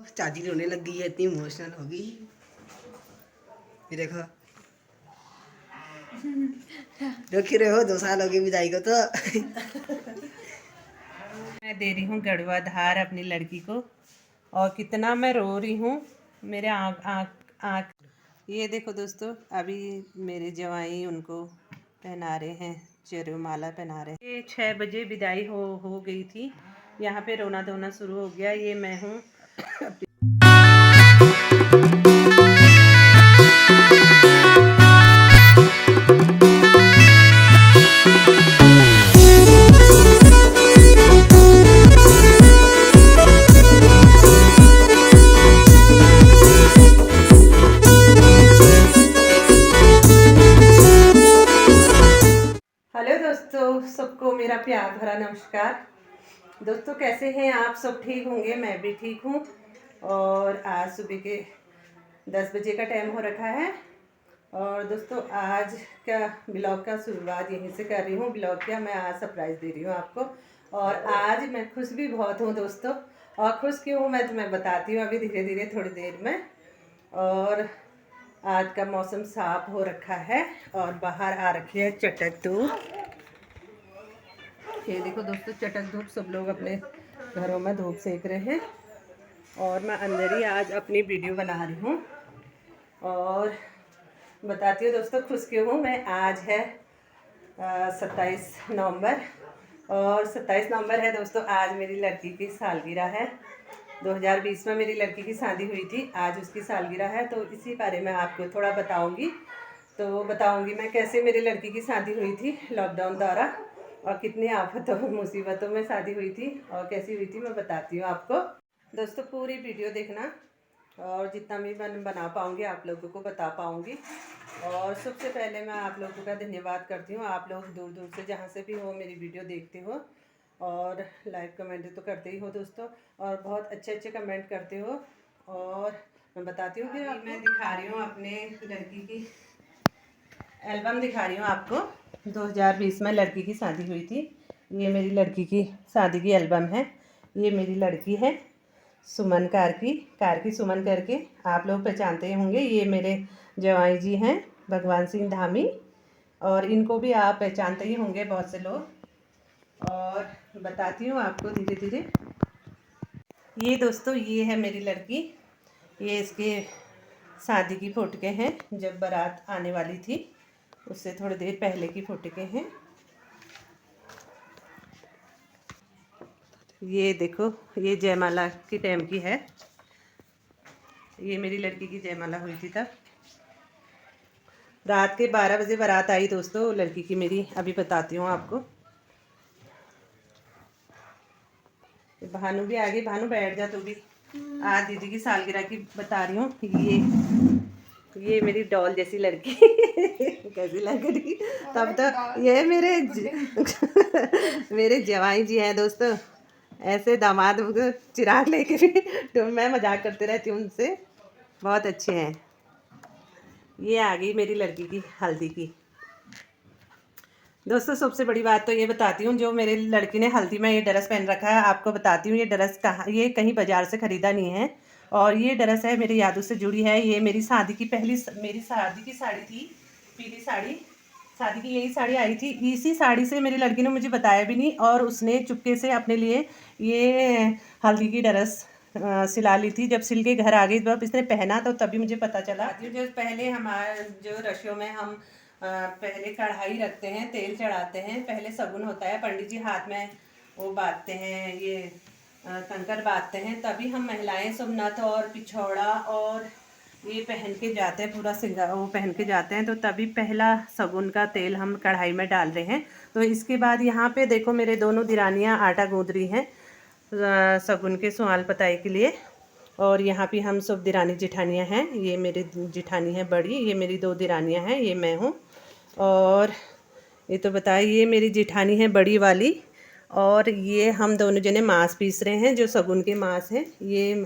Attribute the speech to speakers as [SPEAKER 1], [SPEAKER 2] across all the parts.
[SPEAKER 1] चाची रोने लग गई है, इतनी इमोशनल हो गई। ये देखो रोक रहे हो, 2 साल हो गए विदाई को तो। मैं दे रही हूँ गड़वा धार अपनी लड़की को, और कितना मैं रो रही हूँ। मेरे आँख आँख आँख ये देखो दोस्तों, अभी मेरे जवाई उनको पहना रहे हैं, जयमाला पहना रहे हैं। ये 6 बजे विदाई हो गई थी। यहाँ पे रोना धोना शुरू हो गया। ये मैं हूँ। हेलो दोस्तों, सबको मेरा प्यार भरा नमस्कार। दोस्तों कैसे हैं आप सब? ठीक होंगे, मैं भी ठीक हूँ। और आज सुबह के 10 बजे का टाइम हो रखा है। और दोस्तों आज का ब्लॉग का शुरुआत यहीं से कर रही हूँ। ब्लॉग क्या, मैं आज सरप्राइज़ दे रही हूँ आपको। और आज मैं खुश भी बहुत हूँ दोस्तों। और खुश क्यों हूँ मैं तुम्हें बताती हूँ अभी धीरे धीरे थोड़ी देर में। और आज का मौसम साफ हो रखा है और बाहर आ रखी है चटक धूप। ये देखो दोस्तों, चटक धूप, सब लोग अपने घरों में धूप सेक रहे हैं। और मैं अंदर ही आज अपनी वीडियो बना रही हूँ और बताती हूँ दोस्तों खुश क्यों हूँ मैं। आज है 27 नवंबर, और 27 नवंबर है दोस्तों। आज मेरी लड़की की सालगिरह है। 2020 में मेरी लड़की की शादी हुई थी, आज उसकी सालगिरह है। तो इसी बारे में आपको थोड़ा बताऊंगी। तो बताऊंगी मैं कैसे मेरी लड़की की शादी हुई थी लॉकडाउन द्वारा, और कितनी आफतों मुसीबतों में शादी हुई थी और कैसी हुई थी मैं बताती हूँ आपको। दोस्तों पूरी वीडियो देखना, और जितना भी मैं बना पाऊँगी आप लोगों को बता पाऊँगी। और सबसे पहले मैं आप लोगों का धन्यवाद करती हूँ। आप लोग दूर दूर से जहाँ से भी हो मेरी वीडियो देखते हो, और लाइक कमेंट तो करते ही हो दोस्तों, और बहुत अच्छे अच्छे कमेंट करते हो। और मैं बताती हूँ कि मैं दिखा रही हूँ अपने लड़की की एल्बम, दिखा रही हूँ आपको। 2020 में लड़की की शादी हुई थी। ये मेरी लड़की की शादी की एल्बम है। ये मेरी लड़की है सुमन कारकी सुमन करके आप लोग पहचानते होंगे। ये मेरे जवाई जी हैं भगवान सिंह धामी, और इनको भी आप पहचानते ही होंगे बहुत से लोग। और बताती हूँ आपको धीरे धीरे। ये दोस्तों ये है मेरी लड़की। ये इसके शादी की फोटो हैं, जब बारात आने वाली थी उससे थोड़ी देर पहले की फोटो हैं। ये देखो, ये जयमाला की टाइम की है। ये मेरी लड़की की जयमाला हुई थी तब। रात के 12 बजे बारात आई दोस्तों लड़की की मेरी। अभी बताती हूँ आपको। भानु भी आ गई। भानु बैठ जा तू भी। आज दीदी की सालगिरह की बता रही हूँ। ये मेरी डॉल जैसी लड़की कैसी लग रही तब तो। ये मेरे जवाई जी हैं दोस्तों। ऐसे दामाद चिराग लेके भी तो मैं मजाक करते रहती हूँ उनसे, बहुत अच्छे हैं। ये आ गई मेरी लड़की की हल्दी की। दोस्तों सबसे बड़ी बात तो ये बताती हूँ, जो मेरे लड़की ने हल्दी में ये ड्रेस पहन रखा है, आपको बताती हूँ ये ड्रेस कहाँ, ये कहीं बाजार से ख़रीदा नहीं है। और ये ड्रेस है मेरी यादों से जुड़ी है। ये मेरी शादी की मेरी शादी की साड़ी थी, पीली साड़ी। शादी की यही साड़ी आई थी। इसी साड़ी से मेरी लड़की ने मुझे बताया भी नहीं, और उसने चुपके से अपने लिए ये हल्दी की ड्रेस सिला ली थी। जब सिल के घर आ गई जब इसने पहना तो तभी मुझे पता चला। जो पहले हमारे जो रसों में हम पहले कढ़ाई रखते हैं, तेल चढ़ाते हैं, पहले शगुन होता है, पंडित जी हाथ में वो बांधते हैं, ये कंकर बांधते हैं, तभी हम महिलाएं सब नथ और पिछौड़ा और ये पहन के जाते हैं, पूरा सिंगार वो पहन के जाते हैं। तो तभी पहला शगुन का तेल हम कढ़ाई में डाल रहे हैं। तो इसके बाद यहाँ पे देखो मेरे दोनों दिरानियाँ आटा गूँध रही हैं शगुन के सुआल पताई के लिए। और यहाँ पे हम सब दिरानी जेठानियाँ हैं। ये मेरी जेठानी है बड़ी, ये मेरी 2 दिरानियाँ हैं, ये मैं हूँ। और ये तो बताइए, ये मेरी जेठानी है बड़ी वाली। और ये हम दोनों जने मांस पीस रहे हैं, जो शगुन के मांस हैं। ये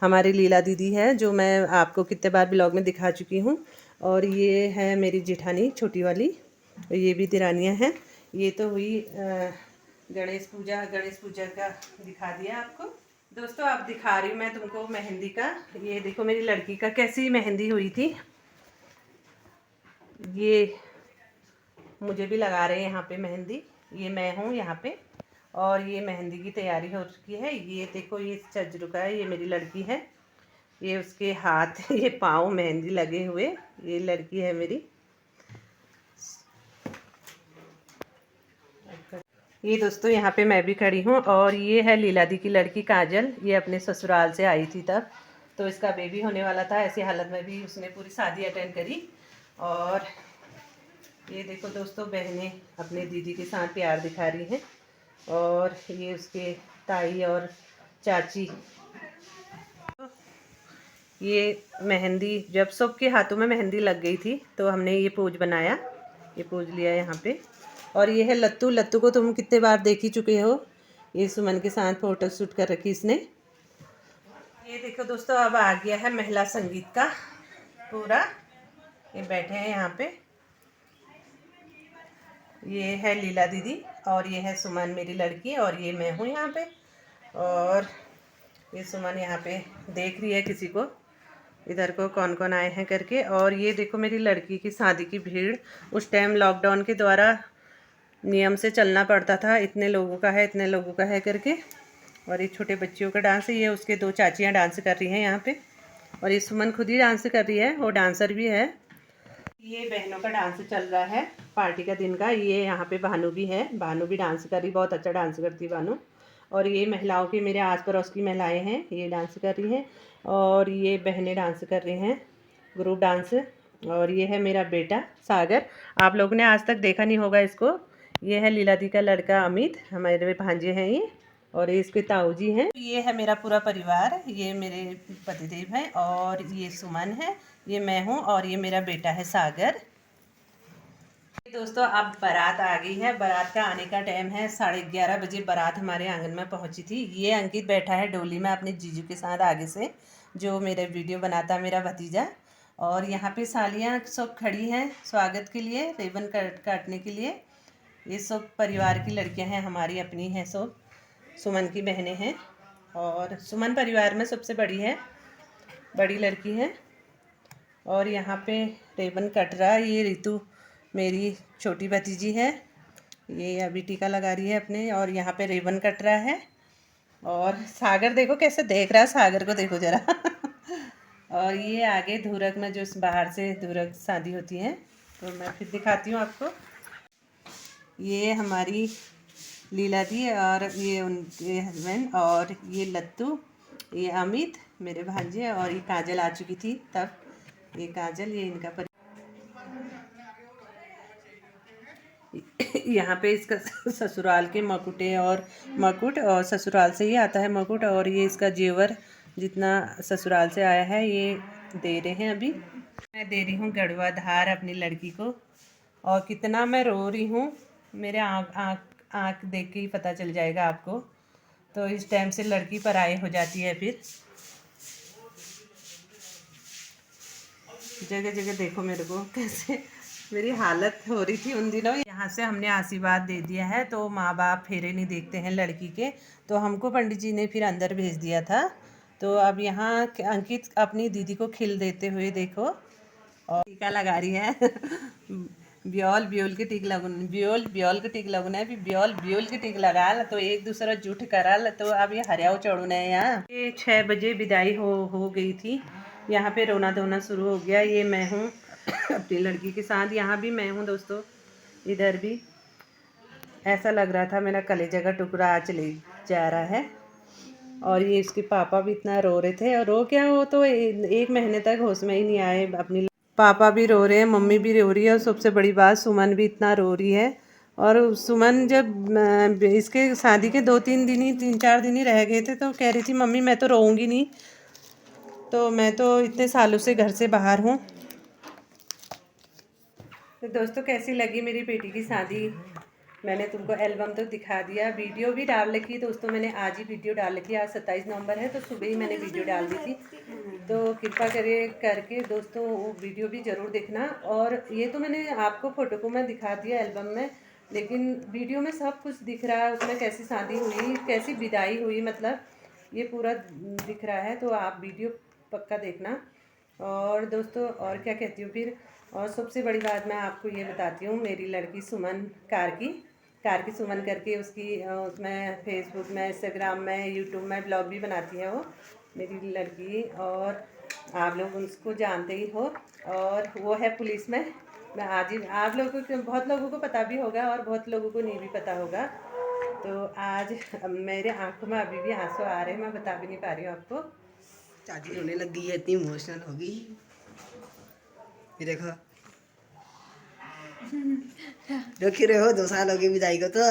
[SPEAKER 1] हमारी लीला दीदी है, जो मैं आपको कितने बार ब्लॉग में दिखा चुकी हूँ। और ये है मेरी जेठानी छोटी वाली, ये भी दिरानियाँ हैं। ये तो हुई गणेश पूजा का दिखा दिया आपको। दोस्तों अब दिखा रही हूँ मैं तुमको मेहंदी का। ये देखो मेरी लड़की का कैसी मेहंदी हुई थी। ये मुझे भी लगा रहे हैं यहाँ पे मेहंदी। ये मैं हूँ यहाँ पे, और ये मेहंदी की तैयारी हो चुकी है। ये देखो ये चज रुका है, ये मेरी लड़की है। ये उसके हाथ ये पाँव मेहंदी लगे हुए, ये लड़की है मेरी। ये दोस्तों यहाँ पे मैं भी खड़ी हूँ, और ये है लीला दी की लड़की काजल। ये अपने ससुराल से आई थी तब, तो इसका बेबी होने वाला था। ऐसी हालत में भी उसने पूरी शादी अटेंड करी। और ये देखो दोस्तों बहनें अपने दीदी के साथ प्यार दिखा रही हैं, और ये उसके ताई और चाची। ये मेहंदी जब सबके हाथों में मेहंदी लग गई थी तो हमने ये पोज बनाया, ये पोज लिया यहाँ पे। और ये है लत्तू। लत्तू को तुम कितने बार देख ही चुके हो, ये सुमन के साथ फोटो शूट कर रखी इसने। ये देखो दोस्तों अब आ गया है महिला संगीत का पूरा। ये बैठे हैं यहाँ पे, ये है लीला दीदी, और ये है सुमन मेरी लड़की, और ये मैं हूँ यहाँ पे। और ये सुमन यहाँ पे देख रही है किसी को, इधर को कौन कौन आए हैं करके। और ये देखो मेरी लड़की की शादी की भीड़। उस टाइम लॉकडाउन के द्वारा नियम से चलना पड़ता था, इतने लोगों का है इतने लोगों का है करके। और ये छोटे बच्चियों का डांस है, ये उसके दो चाचियाँ डांस कर रही हैं यहाँ पे, और ये सुमन खुद ही डांस कर रही है, वो डांसर भी है। ये बहनों का डांस चल रहा है पार्टी का दिन का। ये यहाँ पे भानु भी है, भानु भी डांस कर रही, बहुत अच्छा डांस करती है भानु। और ये महिलाओं की मेरे आस पड़ोस की महिलाएं हैं, ये डांस कर रही हैं, और ये बहनें डांस कर रही हैं, ग्रुप डांस। और ये है मेरा बेटा सागर, आप लोगों ने आज तक देखा नहीं होगा इसको। ये है लीला दी का लड़का अमित, हमारे भांजे हैं ये, और ये इसके ताऊ जी हैं। ये है मेरा पूरा परिवार, ये मेरे पतिदेव हैं, और ये सुमन है, ये मैं हूँ, और ये मेरा बेटा है सागर। दोस्तों अब बारात आ गई है, बारात का आने का टाइम है। 11:30 बजे बारात हमारे आंगन में पहुंची थी। ये अंकित बैठा है डोली में अपने जीजू के साथ आगे से, जो मेरे वीडियो बनाता है मेरा भतीजा। और यहाँ पे सालियाँ सब खड़ी हैं स्वागत के लिए, रिबन काटने के लिए। ये सब परिवार की लड़कियाँ हैं, हमारी अपनी हैं सब, सुमन की बहनें हैं। और सुमन परिवार में सबसे बड़ी है, बड़ी लड़की है। और यहाँ पे रिबन कट रहा है, ये ऋतु मेरी छोटी भतीजी है, ये अभी टीका लगा रही है अपने, और यहाँ पे रिबन कट रहा है। और सागर देखो कैसे देख रहा है, सागर को देखो ज़रा और ये आगे धूरक में जो बाहर से धूरक शादी होती है, तो मैं फिर दिखाती हूँ आपको। ये हमारी लीला दी, और ये उनके हस्बैंड, और ये लत्तू, ये अमित मेरे भांजे, और ये काजल आ चुकी थी तब, ये काजल, ये इनका यहाँ पे इसका ससुराल के मकुटे और मकुट, और ससुराल से ही आता है मकुट। और ये इसका जेवर जितना ससुराल से आया है ये दे रहे हैं अभी। मैं दे रही हूँ गड़वा धार अपनी लड़की को, और कितना मैं रो रही हूँ मेरे आँख देख के ही पता चल जाएगा आपको। तो इस टाइम से लड़की पराई हो जाती है, फिर जगह जगह देखो मेरे को कैसे मेरी हालत हो रही थी उन दिनों। यहाँ से हमने आशीर्वाद दे दिया है, तो माँ बाप फेरे नहीं देखते हैं लड़की के, तो हमको पंडित जी ने फिर अंदर भेज दिया था। तो अब यहाँ अंकित अपनी दीदी को खिल देते हुए देखो, और टीका लगा रही है ब्योल ब्योल के टीक लगन, ब्योल ब्योल के टीक लगन है, ब्योल ब्योल के टीक लगा, तो एक दूसरा जुट कराल। तो अब ये हरियाव चढ़ून है यहाँ। ये 6 बजे विदाई हो गई थी, यहाँ पे रोना धोना शुरू हो गया। ये मैं हूँ अपनी लड़की के साथ, यहाँ भी मैं हूँ दोस्तों, इधर भी ऐसा लग रहा था मेरा कलेजा का टुकड़ा आज चले जा रहा है। और ये इसके पापा भी इतना रो रहे थे, और रो क्या, वो तो 1 महीने तक होश में ही नहीं आए। अपनी पापा भी रो रहे हैं, मम्मी भी रो रही है, और सबसे बड़ी बात सुमन भी इतना रो रही है। और सुमन जब इसके शादी के 2-3 दिन ही 3-4 दिन ही रह गए थे, तो कह रही थी मम्मी मैं तो रोऊंगी नहीं, तो मैं तो इतने सालों से घर से बाहर हूँ। तो दोस्तों कैसी लगी मेरी बेटी की शादी, मैंने तुमको एल्बम तो दिखा दिया, वीडियो भी डाल रखी है दोस्तों, मैंने आज ही वीडियो डाल रखी है। आज 27 नवंबर है, तो सुबह ही मैंने वीडियो डाल दी थी, तो कृपा करके दोस्तों वो वीडियो भी ज़रूर देखना। और ये तो मैंने आपको फ़ोटो को मैं दिखा दिया एल्बम में, लेकिन वीडियो में सब कुछ दिख रहा है उसमें, कैसी शादी हुई, कैसी विदाई हुई, मतलब ये पूरा दिख रहा है, तो आप वीडियो पक्का देखना। और दोस्तों और क्या कहती हूँ फिर, और सबसे बड़ी बात मैं आपको ये बताती हूँ, मेरी लड़की सुमन कार की सुमन करके उसमें फेसबुक में, इंस्टाग्राम में, यूट्यूब में ब्लॉग भी बनाती है वो मेरी लड़की, और आप लोग उसको जानते ही हो। और वो है पुलिस में। मैं आज ही आप लोगों को, बहुत लोगों को पता भी होगा और बहुत लोगों को नहीं भी पता होगा। तो आज मेरे आंखों में अभी भी आंसू आ रहे हैं, मैं बता भी नहीं पा रही हूँ आपको।
[SPEAKER 2] चाची रोने लग गई है, इतनी इमोशनल होगी। ये देखो रो क्यों रहे हो, 2 साल हो गए विदाई को तो।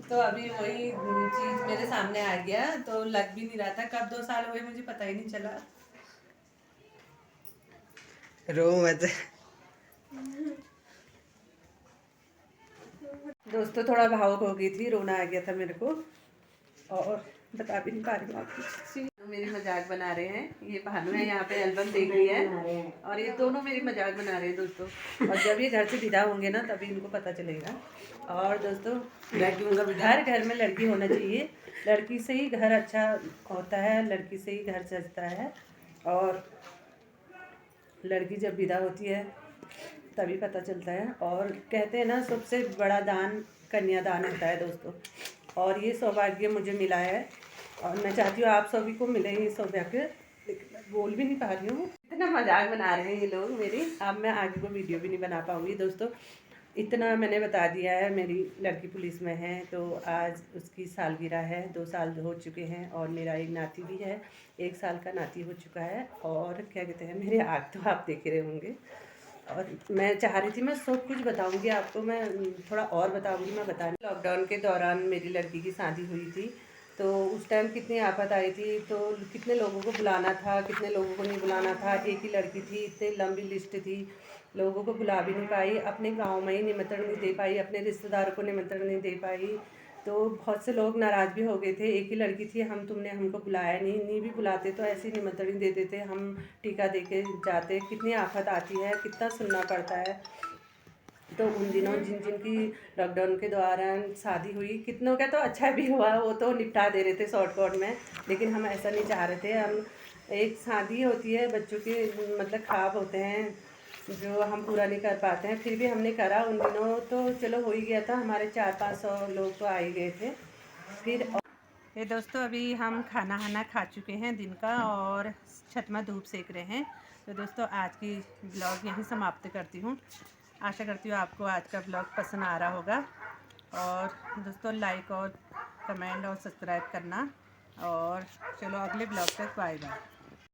[SPEAKER 1] तो अभी वही चीज मेरे सामने आ गया, तो लग भी नहीं रहा था कब 2 साल हुए, मुझे पता ही नहीं चला।
[SPEAKER 2] रो मत।
[SPEAKER 1] दोस्तों थोड़ा भावुक हो गई थी, रोना आ गया था मेरे को, और बता भी नहीं पा रही हूँ आपको। मेरी मजाक बना रहे हैं, ये भानु है, यहाँ पे एल्बम देख रही है, और ये दोनों मेरी मजाक बना रहे हैं दोस्तों। और जब ये घर से विदा होंगे ना, तभी इनको पता चलेगा। और दोस्तों घर में लड़की होना चाहिए, लड़की से ही घर अच्छा होता है, लड़की से ही घर सजता है। और लड़की जब विदा होती है तभी पता चलता है। और कहते हैं ना, सबसे बड़ा दान कन्यादान होता है दोस्तों, और ये सौभाग्य मुझे मिला है, और मैं चाहती हूँ आप सभी को मिले ये सौभाग्य। लेकिन मैं बोल भी नहीं पा रही हूँ, इतना मजाक बना रहे हैं ये लोग मेरी। अब मैं आगे को वीडियो भी नहीं बना पाऊँगी दोस्तों। इतना मैंने बता दिया है, मेरी लड़की पुलिस में है, तो आज उसकी सालगिरह है, 2 साल हो चुके हैं। और मेरा एक नाती भी है, 1 साल का नाती हो चुका है। और क्या कहते हैं, मेरे आग तो आप देख रहे होंगे। और मैं चाह रही थी मैं सब कुछ बताऊंगी आपको, मैं थोड़ा और बताऊंगी, मैं बता नहीं। लॉकडाउन के दौरान मेरी लड़की की शादी हुई थी, तो उस टाइम कितनी आफत आई थी, तो कितने लोगों को बुलाना था, कितने लोगों को नहीं बुलाना था। एक ही लड़की थी, इतनी लंबी लिस्ट थी, लोगों को बुला भी नहीं पाई, अपने गांव में ही निमंत्रण नहीं दे पाई, अपने रिश्तेदारों को निमंत्रण नहीं दे पाई। तो बहुत से लोग नाराज़ भी हो गए थे। एक ही लड़की थी, तुमने हमको बुलाया नहीं भी बुलाते तो ऐसे ही निमंत्रण दे देते, हम टीका दे के जाते। कितनी आफत आती है, कितना सुनना पड़ता है। तो उन दिनों जिन जिन की लॉकडाउन के दौरान शादी हुई, कितनों का तो अच्छा भी हुआ, वो तो निपटा दे रहे थे शॉर्टकट में। लेकिन हम ऐसा नहीं चाह रहे थे। हम एक शादी होती है, बच्चों के मतलब ख्वाब होते हैं जो हम पूरा नहीं कर पाते हैं, फिर भी हमने करा। उन दिनों तो चलो हो ही गया था, हमारे 400-500 लोग तो आ ही गए थे। फिर ये दोस्तों अभी हम खाना खा चुके हैं दिन का, और छत में धूप सेक रहे हैं। तो दोस्तों आज की ब्लॉग यहीं समाप्त करती हूँ। आशा करती हूँ आपको आज का ब्लॉग पसंद आ रहा होगा। और दोस्तों लाइक और कमेंट और सब्सक्राइब करना। और चलो अगले ब्लॉग तक बाय बाय।